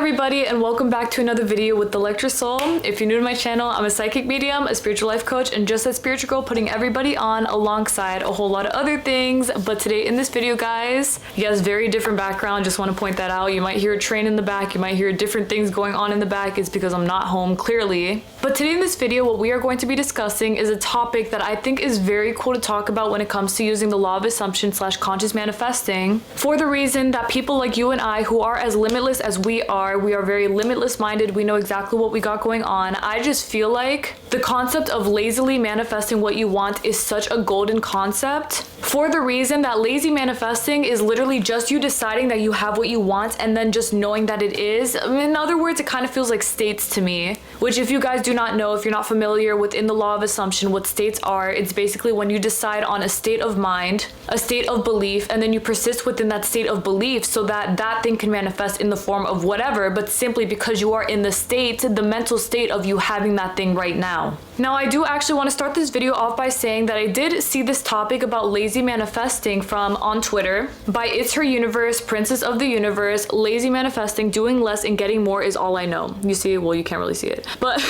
everybody, and welcome back to another video with the Lecture Soul. If you're new to my channel, I'm a psychic medium, a spiritual life coach, and just a spiritual girl putting everybody on alongside a whole lot of other things. But today in this video, guys, you guys, very different background. Just want to point that out. You might hear a train in the back. You might hear different things going on in the back. It's because I'm not home, clearly. But today in this video, what we are going to be discussing is a topic that I think is very cool to talk about when it comes to using the law of assumption / conscious manifesting, for the reason that people like you and I, who are as limitless as we are very limitless minded. We know exactly what we got going on. I just feel like the concept of lazily manifesting what you want is such a golden concept, for the reason that lazy manifesting is literally just you deciding that you have what you want and then just knowing that it is. In other words, it kind of feels like states to me, which, if you guys do not know, if you're not familiar within the law of assumption, what states are, it's basically when you decide on a state of mind, a state of belief, and then you persist within that state of belief so that that thing can manifest in the form of whatever, but simply because you are in the state, the mental state of you having that thing right now. Now, I do actually want to start this video off by saying that I did see this topic about lazy manifesting on Twitter by It's Her Universe, Princess of the Universe. Lazy manifesting, doing less and getting more is all I know. You see, well, you can't really see it, but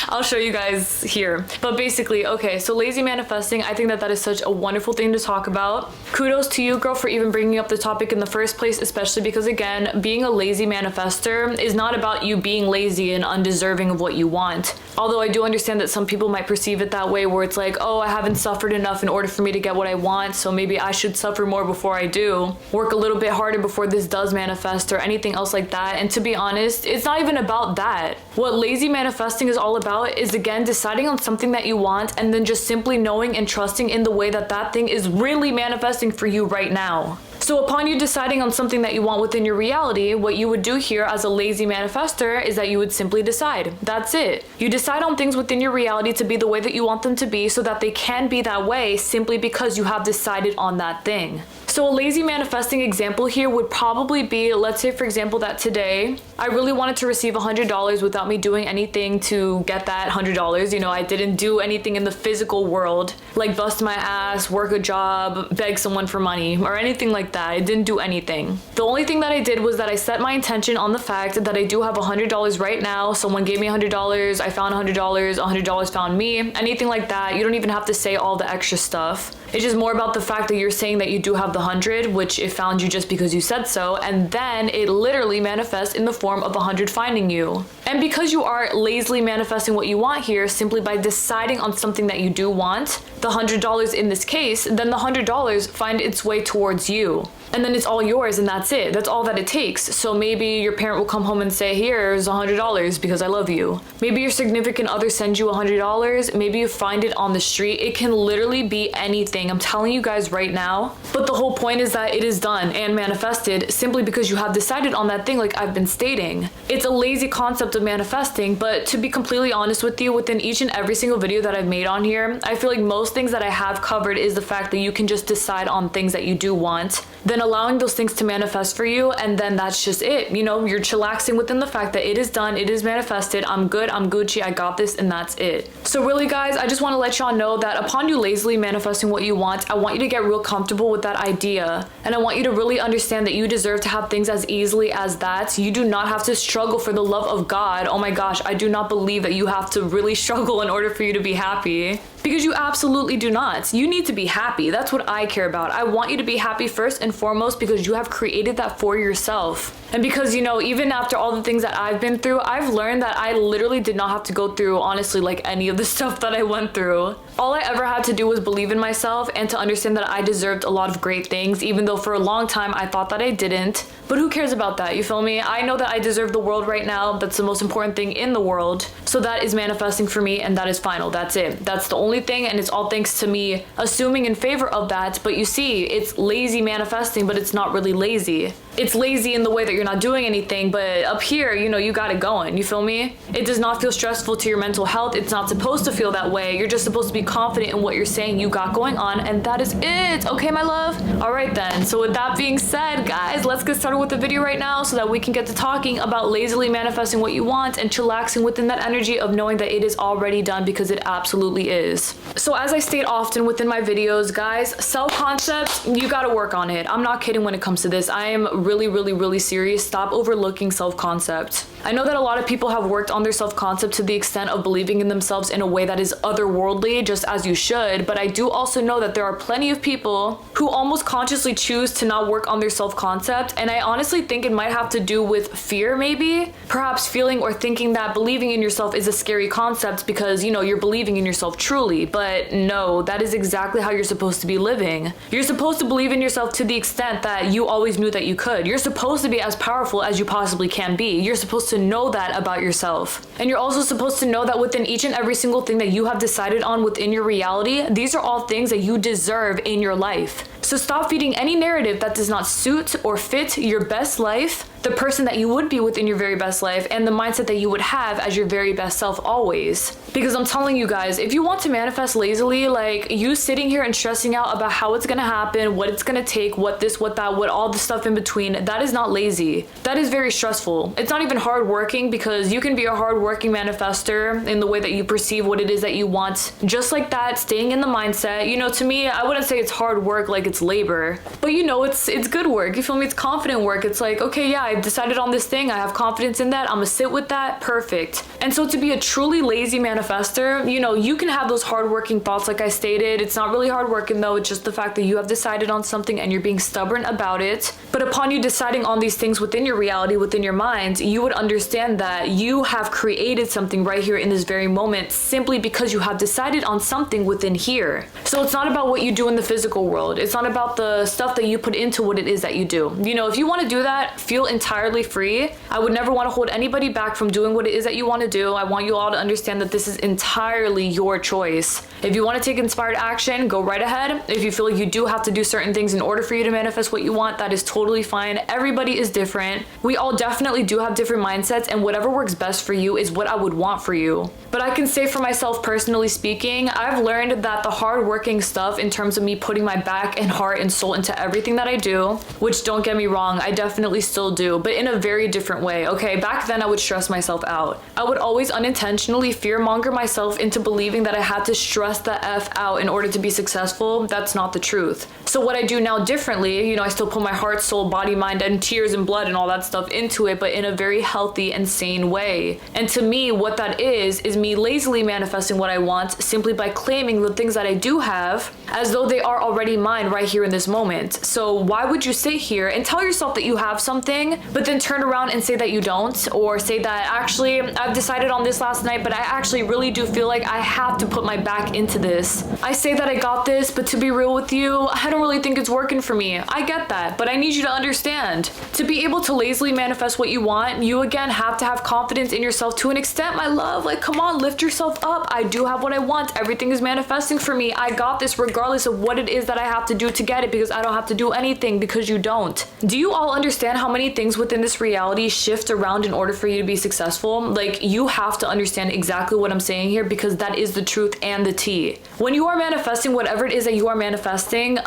I'll show you guys here. But basically, okay, so lazy manifesting, I think that is such a wonderful thing to talk about. Kudos to you, girl, for even bringing up the topic in the first place, especially because, again, being a lazy manifester is not about you being lazy and undeserving of what you want. Although I do understand that some people might perceive it that way, where it's like, oh, I haven't suffered enough in order for me to get what I want, so maybe I should suffer more before I do, work a little bit harder before this does manifest, or anything else like that. And to be honest, it's not even about that. What lazy manifesting is all about is, again, deciding on something that you want and then just simply knowing and trusting in the way that that thing is really manifesting for you right now. So upon you deciding on something that you want within your reality, what you would do here as a lazy manifester is that you would simply decide. That's it. You decide on things within your reality to be the way that you want them to be so that they can be that way simply because you have decided on that thing. So a lazy manifesting example here would probably be, let's say, for example, that today I really wanted to receive $100 without me doing anything to get that $100. You know, I didn't do anything in the physical world, like bust my ass, work a job, beg someone for money, or anything like that. I didn't do anything. The only thing that I did was that I set my intention on the fact that I do have $100 right now. Someone gave me $100, I found $100, $100 found me, anything like that. You don't even have to say all the extra stuff. It's just more about the fact that you're saying that you do have the 100, which it found you just because you said so, and then it literally manifests in the form of 100 finding you. And because you are lazily manifesting what you want here, simply by deciding on something that you do want, the $100 in this case, then the $100 find its way towards you. And then it's all yours, and that's it. That's all that it takes. So maybe your parent will come home and say, here's $100 because I love you. Maybe your significant other sends you $100. Maybe you find it on the street. It can literally be anything. I'm telling you guys right now. But the whole point is that it is done and manifested simply because you have decided on that thing, like I've been stating. It's a lazy concept of manifesting, but to be completely honest with you, within each and every single video that I've made on here, I feel like most things that I have covered is the fact that you can just decide on things that you do want, then allowing those things to manifest for you, and then that's just it. You know, you're chillaxing within the fact that it is done, it is manifested, I'm good, I'm Gucci, I got this, and that's it. So really, guys, I just want to let y'all know that upon you lazily manifesting what you want, I want you to get real comfortable with that idea, and I want you to really understand that you deserve to have things as easily as that. You do not have to struggle for the love of God. Oh my gosh, I do not believe that you have to really struggle in order for you to be happy, because you absolutely do not. You need to be happy. That's what I care about. I want you to be happy first and foremost because you have created that for yourself. And because, you know, even after all the things that I've been through, I've learned that I literally did not have to go through, honestly, like any of the stuff that I went through. All I ever had to do was believe in myself and to understand that I deserved a lot of great things, even though for a long time I thought that I didn't. But who cares about that? You feel me? I know that I deserve the world right now. That's the most important thing in the world. So that is manifesting for me, and that is final. That's it. That's the only thing, and it's all thanks to me assuming in favor of that. But you see, it's lazy manifesting, but it's not really lazy. It's lazy in the way that you're not doing anything, but up here, you know, you got it going. You feel me? It does not feel stressful to your mental health. It's not supposed to feel that way. You're just supposed to be confident in what you're saying you got going on, and that is it. Okay, my love? All right then. So with that being said, guys, let's get started with the video right now so that we can get to talking about lazily manifesting what you want and chillaxing within that energy of knowing that it is already done, because it absolutely is. So as I state often within my videos, guys, self-concept, you gotta work on it. I'm not kidding when it comes to this. I am really serious, stop overlooking self-concept. I know that a lot of people have worked on their self-concept to the extent of believing in themselves in a way that is otherworldly, just as you should, but I do also know that there are plenty of people who almost consciously choose to not work on their self-concept, and I honestly think it might have to do with fear maybe. Perhaps feeling or thinking that believing in yourself is a scary concept because, you know, you're believing in yourself truly, but no, that is exactly how you're supposed to be living. You're supposed to believe in yourself to the extent that you always knew that you could. You're supposed to be as powerful as you possibly can be. You're supposed to know that about yourself. And you're also supposed to know that within each and every single thing that you have decided on within your reality, these are all things that you deserve in your life. So stop feeding any narrative that does not suit or fit your best life, the person that you would be within your very best life, and the mindset that you would have as your very best self always. Because I'm telling you guys, if you want to manifest lazily, like you sitting here and stressing out about how it's gonna happen, what it's gonna take, what this, what that, what all the stuff in between, that is not lazy. That is very stressful. It's not even hardworking, because you can be a hardworking manifester in the way that you perceive what it is that you want. Just like that, staying in the mindset. You know, to me, I wouldn't say it's hard work like it's labor, but you know, it's good work. You feel me? It's confident work. It's like, okay, yeah, I've decided on this thing. I have confidence in that. I'm gonna sit with that. Perfect. And so to be a truly lazy manifester, you know, you can have those hardworking thoughts like I stated. It's not really hardworking though. It's just the fact that you have decided on something and you're being stubborn about it. But upon you deciding on these things within your reality, within your mind, you would understand that you have created something right here in this very moment simply because you have decided on something within here. So it's not about what you do in the physical world. It's not about the stuff that you put into what it is that you do. You know, if you want to do that, feel entirely free. I would never want to hold anybody back from doing what it is that you want to do. I want you all to understand that this is entirely your choice. If you want to take inspired action, go right ahead. If you feel like you do have to do certain things in order for you to manifest what you want, that is totally fine. Everybody is different. We all definitely do have different mindsets, and whatever works best for you is what I would want for you. But I can say for myself, personally speaking, I've learned that the hardworking stuff in terms of me putting my back and heart and soul into everything that I do, which don't get me wrong, I definitely still do, but in a very different way, okay? Back then I would stress myself out. I would always unintentionally fearmonger myself into believing that I had to stress the F out in order to be successful. That's not the truth. So what I do now differently, you know, I still put my heart, soul, body, mind, and tears and blood and all that stuff into it, but in a very healthy and sane way. And to me, what that is me lazily manifesting what I want simply by claiming the things that I do have as though they are already mine right here in this moment. So why would you sit here and tell yourself that you have something, but then turn around and say that you don't, or say that actually I've decided on this last night, but I actually really do feel like I have to put my back into this. I say that I got this, but to be real with you, I don't really think it's working for me. I get that, but I need you to understand. To be able to lazily manifest what you want, you again have to have confidence in yourself to an extent, my love. Like, come on, lift yourself up. I do have what I want. Everything is manifesting for me. I got this regardless of what it is that I have to do to get it, because I don't have to do anything because you don't. Do you all understand how many things within this reality shift around in order for you to be successful? Like, you have to understand exactly what I'm saying here, because that is the truth and the tea. When you are manifesting whatever it is that you are manifesting,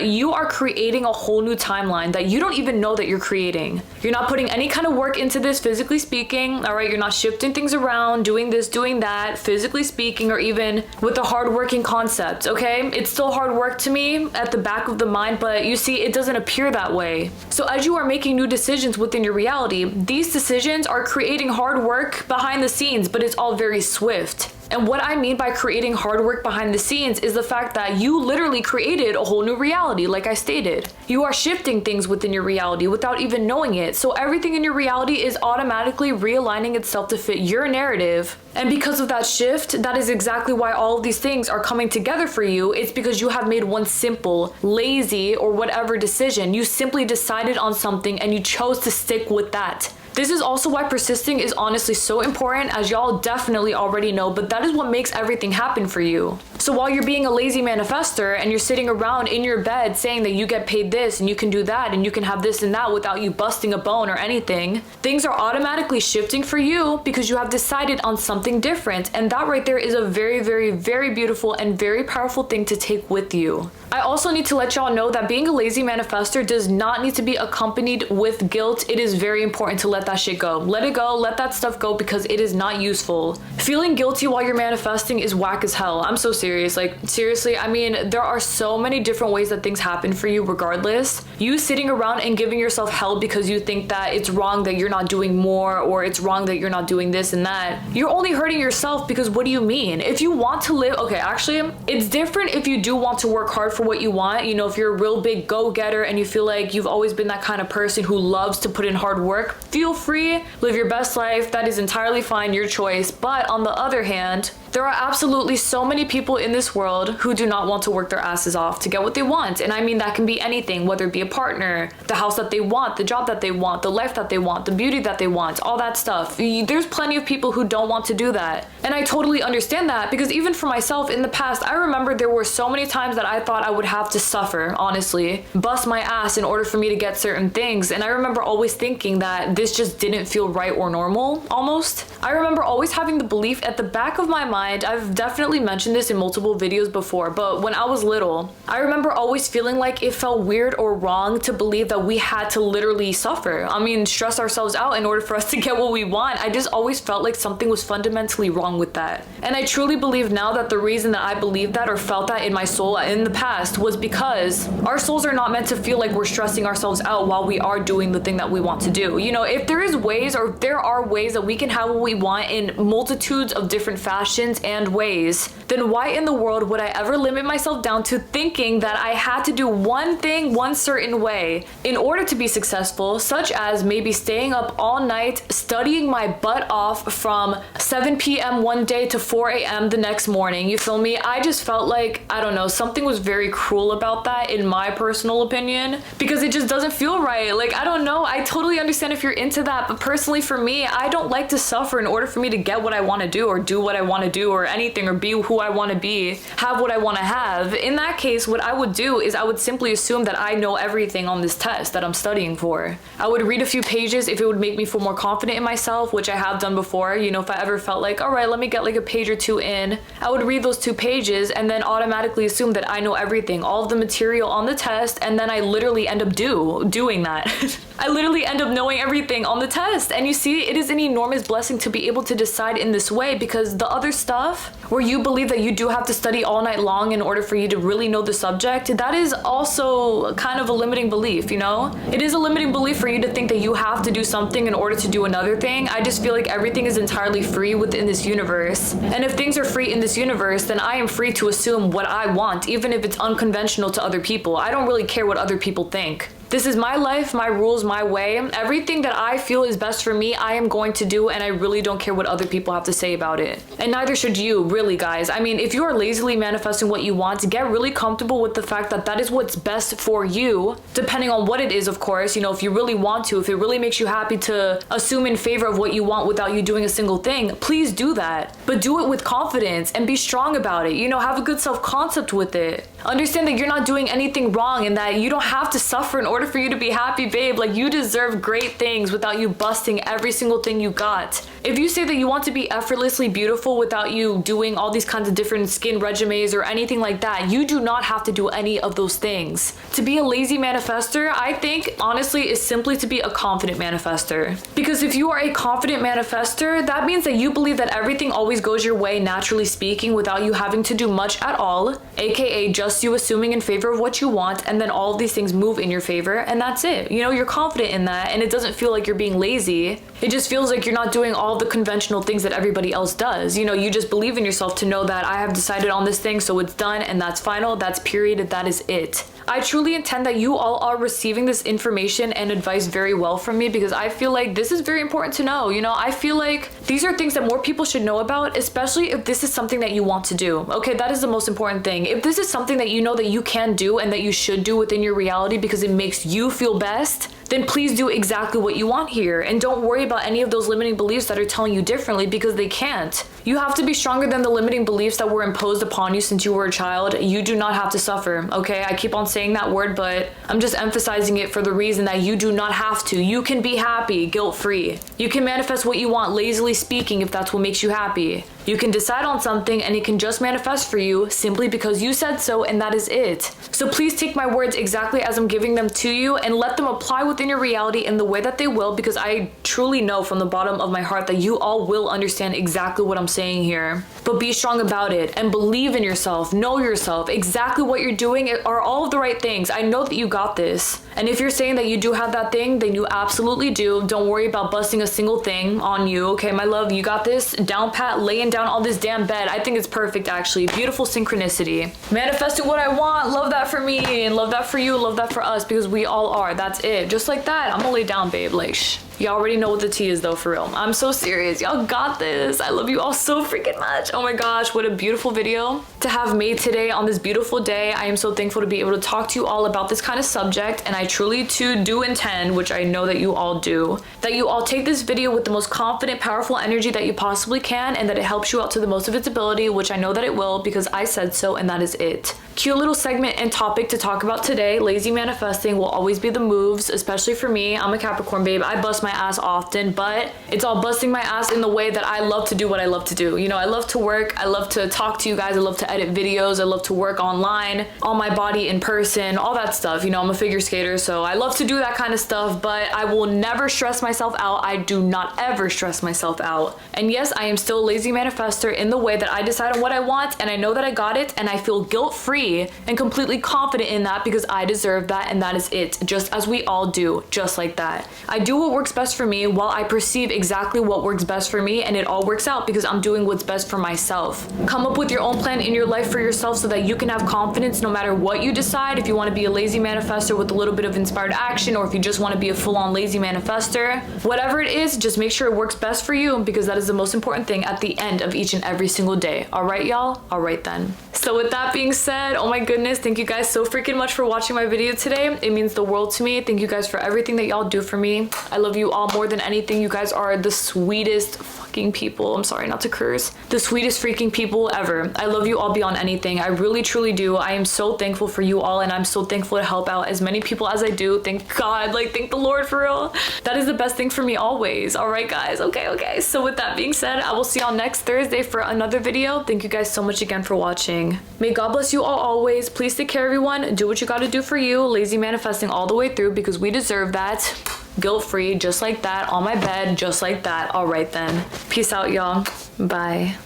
you are creating a whole new timeline that you don't even know that you're creating. You're not putting any kind of work into this, physically speaking, all right? You're not shifting things around, doing this, doing that, physically speaking, or even with the hardworking concept, okay? It's still hard work to me at the back of the mind, but you see, it doesn't appear that way. So as you are making new decisions within your reality, these decisions are creating hard work behind the scenes, but it's all very swift. And what I mean by creating hard work behind the scenes is the fact that you literally created a whole new reality, like I stated. You are shifting things within your reality without even knowing it. So everything in your reality is automatically realigning itself to fit your narrative. And because of that shift, that is exactly why all of these things are coming together for you. It's because you have made one simple, lazy, or whatever decision. You simply decided on something and you chose to stick with that. This is also why persisting is honestly so important, as y'all definitely already know, but that is what makes everything happen for you. So while you're being a lazy manifester and you're sitting around in your bed saying that you get paid this and you can do that and you can have this and that without you busting a bone or anything, things are automatically shifting for you because you have decided on something different. And that right there is a very, very, very beautiful and very powerful thing to take with you. I also need to let y'all know that being a lazy manifestor does not need to be accompanied with guilt. It is very important to let that shit go. Let it go, let that stuff go, because it is not useful. Feeling guilty while you're manifesting is whack as hell. I'm so serious. Like, seriously, I mean, there are so many different ways that things happen for you regardless. You sitting around and giving yourself hell because you think that it's wrong that you're not doing more, or it's wrong that you're not doing this and that. You're only hurting yourself, because what do you mean? If you want to live, okay, actually, it's different if you do want to work hard for what you want. You know, if you're a real big go-getter and you feel like you've always been that kind of person who loves to put in hard work, feel free, live your best life. That is entirely fine, your choice. But on the other hand, there are absolutely so many people in this world who do not want to work their asses off to get what they want. And I mean, that can be anything, whether it be a partner, the house that they want, the job that they want, the life that they want, the beauty that they want, all that stuff. There's plenty of people who don't want to do that. And I totally understand that, because even for myself in the past, I remember there were so many times that I thought I would have to suffer, honestly, bust my ass in order for me to get certain things. And I remember always thinking that this just didn't feel right or normal, almost. I remember always having the belief at the back of my mind, I've definitely mentioned this in multiple videos before, but when I was little, I remember always feeling like it felt weird or wrong to believe that we had to literally suffer. I mean, stress ourselves out in order for us to get what we want. I just always felt like something was fundamentally wrong with that. And I truly believe now that the reason that I believed that or felt that in my soul in the past was because our souls are not meant to feel like we're stressing ourselves out while we are doing the thing that we want to do. You know, if there is ways, or there are ways that we can have what we want in multitudes of different fashions and ways, then why in the world would I ever limit myself down to thinking that I had to do one thing one certain way in order to be successful, such as maybe staying up all night studying my butt off from 7 p.m. one day to 4 a.m. the next morning? You feel me? I just felt like, I don't know, something was very cruel about that in my personal opinion, because it just doesn't feel right. Like, I don't know, I totally understand if you're into that, but personally for me, I don't like to suffer in order for me to get what I want to do, or do what I want to do, or anything, or be who I want to be, have what I want to have. In that case, what I would do is I would simply assume that I know everything on this test that I'm studying for. I would read a few pages if it would make me feel more confident in myself, which I have done before. You know, if I ever felt like, all right, let me get like a page or two in, I would read those 2 pages and then automatically assume that I know everything, all of the material on the test, and then I literally end up doing that. I literally end up knowing everything on the test. And you see, it is an enormous blessing to be able to decide in this way, because the other stuff where you believe that you do have to study all night long in order for you to really know the subject, that is also kind of a limiting belief, you know? It is a limiting belief for you to think that you have to do something in order to do another thing. I just feel like everything is entirely free within this universe. And if things are free in this universe, then I am free to assume what I want, even if it's unconventional to other people. I don't really care what other people think. This is my life, my rules, my way. Everything that I feel is best for me, I am going to do, and I really don't care what other people have to say about it. And neither should you, really, guys. I mean, if you are lazily manifesting what you want, get really comfortable with the fact that that is what's best for you, depending on what it is, of course. You know, if you really want to, if it really makes you happy to assume in favor of what you want without you doing a single thing, please do that. But do it with confidence and be strong about it. You know, have a good self-concept with it. Understand that you're not doing anything wrong and that you don't have to suffer in order for you to be happy, babe. Like, you deserve great things without you busting every single thing you got. If you say that you want to be effortlessly beautiful without you doing all these kinds of different skin regimens or anything like that, you do not have to do any of those things. To be a lazy manifestor, I think, honestly, is simply to be a confident manifestor. Because if you are a confident manifestor, that means that you believe that everything always goes your way, naturally speaking, without you having to do much at all, aka just you assuming in favor of what you want, and then all of these things move in your favor, and that's it. You know, you're confident in that, and it doesn't feel like you're being lazy. It just feels like you're not doing all the conventional things that everybody else does. You know, you just believe in yourself to know that I have decided on this thing, so it's done, and that's final, that's period, that is it. I truly intend that you all are receiving this information and advice very well from me, because I feel like this is very important to know. You know, I feel like these are things that more people should know about, especially if this is something that you want to do. Okay, that is the most important thing. If this is something that you know that you can do and that you should do within your reality because it makes you feel best, then please do exactly what you want here. And don't worry about any of those limiting beliefs that are telling you differently, because they can't. You have to be stronger than the limiting beliefs that were imposed upon you since you were a child. You do not have to suffer, okay? I keep on saying that word, but I'm just emphasizing it for the reason that you do not have to. You can be happy, guilt-free. You can manifest what you want, lazily speaking, if that's what makes you happy. You can decide on something and it can just manifest for you simply because you said so, and that is it. So please take my words exactly as I'm giving them to you and let them apply within your reality in the way that they will, because I truly know from the bottom of my heart that you all will understand exactly what I'm saying here. But be strong about it and believe in yourself, know yourself, exactly what you're doing are all of the right things. I know that you got this. And if you're saying that you do have that thing, then you absolutely do. Don't worry about busting a single thing on you, okay, my love? You got this down pat, laying down on this damn bed. I think it's perfect, actually. Beautiful synchronicity. Manifesting what I want. Love that for me and love that for you. Love that for us, because we all are. That's it. Just like that. I'm gonna lay down, babe. Like, shh. Y'all already know what the tea is though, for real. I'm so serious. Y'all got this. I love you all so freaking much. Oh my gosh, what a beautiful video to have made today on this beautiful day. I am so thankful to be able to talk to you all about this kind of subject, and I truly too do intend, which I know that you all do, that you all take this video with the most confident, powerful energy that you possibly can, and that it helps you out to the most of its ability, which I know that it will, because I said so, and that is it. Cute little segment and topic to talk about today. Lazy manifesting will always be the moves, especially for me. I'm a Capricorn, babe. I bust my ass often, but it's all busting my ass in the way that I love to do what I love to do. You know, I love to work. I love to talk to you guys. I love to edit videos. I love to work online, on my body in person, all that stuff. You know, I'm a figure skater, so I love to do that kind of stuff, but I will never stress myself out. I do not ever stress myself out. And yes, I am still a lazy manifester in the way that I decide on what I want, and I know that I got it, and I feel guilt-free and completely confident in that because I deserve that, and that is it, just as we all do, just like that. I do what works best for me while I perceive exactly what works best for me, and it all works out because I'm doing what's best for myself. Come up with your own plan in your life for yourself so that you can have confidence no matter what you decide. If you want to be a lazy manifester with a little bit of inspired action, or if you just want to be a full-on lazy manifester, whatever it is, just make sure it works best for you, because that is the most important thing at the end of each and every single day. All right, y'all? All right then. So with that being said, oh my goodness, thank you guys so freaking much for watching my video today. It means the world to me. Thank you guys for everything that y'all do for me. I love you all more than anything. You guys are the sweetest fucking people. I'm sorry not to curse. The sweetest freaking people ever. I love you all beyond anything. I really truly do. I am so thankful for you all, and I'm so thankful to help out as many people as I do. Thank God, like thank the Lord for real. That is the best thing for me always. All right guys, okay. So with that being said, I will see y'all next Thursday for another video. Thank you guys so much again for watching. May God bless you all always. Please take care everyone. Do what you gotta do for you. Lazy manifesting all the way through, because we deserve that. Guilt-free, just like that, on my bed, just like that. All right then. Peace out, y'all. Bye.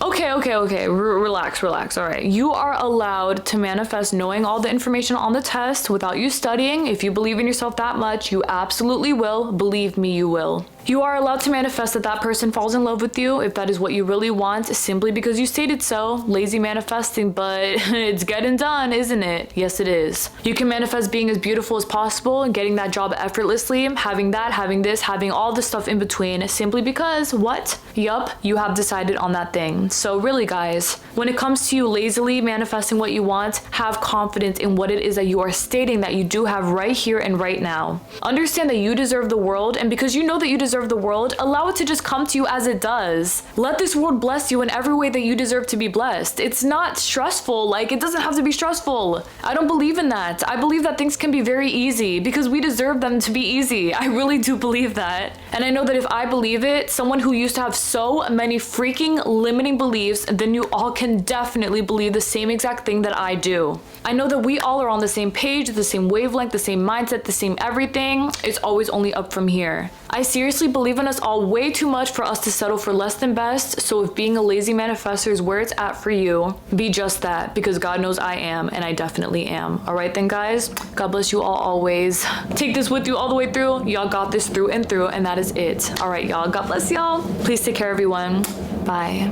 Okay. Relax. All right. You are allowed to manifest knowing all the information on the test without you studying. If you believe in yourself that much, you absolutely will. Believe me, you will. You are allowed to manifest that that person falls in love with you if that is what you really want, simply because you stated so. Lazy manifesting, but it's getting done, isn't it? Yes, it is. You can manifest being as beautiful as possible and getting that job effortlessly, having that, having this, having all the stuff in between, simply because what? Yup, you have decided on that thing. So really guys, when it comes to you lazily manifesting what you want, have confidence in what it is that you are stating that you do have right here and right now. Understand that you deserve the world, and because you know that you deserve the world, allow it to just come to you as it does. Let this world bless you in every way that you deserve to be blessed. It's not stressful. Like, it doesn't have to be stressful. I don't believe in that. I believe that things can be very easy because we deserve them to be easy. I really do believe that. And I know that if I believe it, someone who used to have so many freaking limiting beliefs, then you all can definitely believe the same exact thing that I do. I know that we all are on the same page, the same wavelength, the same mindset, the same everything. It's always only up from here. I seriously believe in us all way too much for us to settle for less than best. So if being a lazy manifester is where it's at for you, be just that, because God knows I am, and I definitely am. All right then guys, God bless you all always. Take this with you all the way through. Y'all got this through and through, and that is it. All right y'all, God bless y'all. Please take care everyone. Bye.